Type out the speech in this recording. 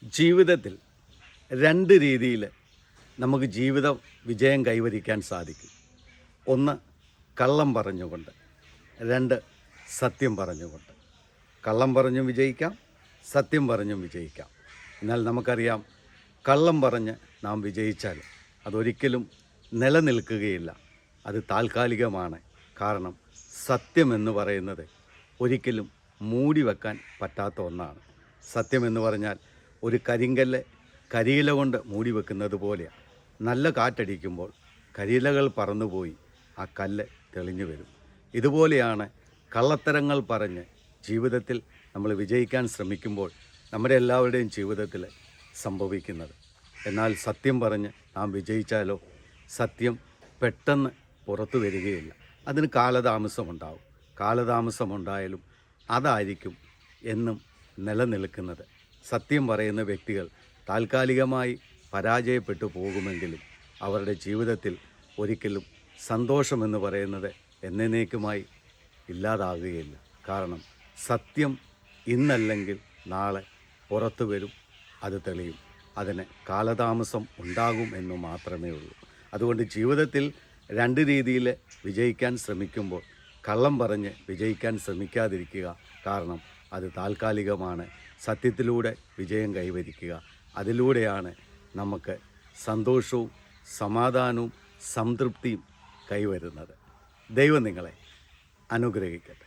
ജീവിതത്തിൽ രണ്ട് രീതിയിൽ നമുക്ക് ജീവിത വിജയം കൈവരിക്കാൻ സാധിക്കും. ഒന്ന് കള്ളം പറഞ്ഞുകൊണ്ട്, രണ്ട് സത്യം പറഞ്ഞുകൊണ്ട്. കള്ളം പറഞ്ഞും വിജയിക്കാം, സത്യം പറഞ്ഞും വിജയിക്കാം. എന്നാൽ നമുക്കറിയാം, കള്ളം പറഞ്ഞ് നാം വിജയിച്ചാൽ അതൊരിക്കലും നിലനിൽക്കുകയില്ല. അത് താൽക്കാലികമാണ്. കാരണം സത്യമെന്ന് പറയുന്നത് ഒരിക്കലും മൂടി വെക്കാൻ പറ്റാത്ത ഒന്നാണ്. സത്യമെന്ന് പറഞ്ഞാൽ ഒരു കരിങ്കല്ല് കരിയില കൊണ്ട് മൂടി വെക്കുന്നത് പോലെയാണ്. നല്ല കാറ്റടിക്കുമ്പോൾ കരിയിലകൾ പറന്നുപോയി ആ കല്ല് തെളിഞ്ഞു വരും. ഇതുപോലെയാണ് കള്ളത്തരങ്ങൾ പറഞ്ഞ് ജീവിതത്തിൽ നമ്മൾ വിജയിക്കാൻ ശ്രമിക്കുമ്പോൾ നമ്മുടെ എല്ലാവരുടെയും ജീവിതത്തിൽ സംഭവിക്കുന്നത്. എന്നാൽ സത്യം പറഞ്ഞ് നാം വിജയിച്ചാലോ, സത്യം പെട്ടെന്ന് പുറത്തു വരികയില്ല. അതിന് കാലതാമസമുണ്ടാവും. കാലതാമസമുണ്ടായാലും അതായിരിക്കും എന്നും നിലനിൽക്കുന്നത്. സത്യം പറയുന്ന വ്യക്തികൾ താൽക്കാലികമായി പരാജയപ്പെട്ടു പോകുമെങ്കിലും അവരുടെ ജീവിതത്തിൽ ഒരിക്കലും സന്തോഷമെന്ന് പറയുന്നത് എന്നേക്കുമായി ഇല്ലാതാകുകയില്ല. കാരണം സത്യം ഇന്നല്ലെങ്കിൽ നാളെ പുറത്തു വരും, അത് തെളിയും. അതിന് കാലതാമസം ഉണ്ടാകും എന്ന് മാത്രമേ ഉള്ളൂ. അതുകൊണ്ട് ജീവിതത്തിൽ രണ്ട് രീതിയിൽ വിജയിക്കാൻ ശ്രമിക്കുമ്പോൾ കള്ളം പറഞ്ഞ് വിജയിക്കാൻ ശ്രമിക്കാതിരിക്കുക. കാരണം അത് താൽക്കാലികമാണ്. സത്യത്തിലൂടെ വിജയം കൈവരിക്കുക. അതിലൂടെയാണ് നമുക്ക് സന്തോഷവും സമാധാനവും സംതൃപ്തിയും കൈവരുന്നത്. ദൈവം നിങ്ങളെ അനുഗ്രഹിക്കട്ടെ.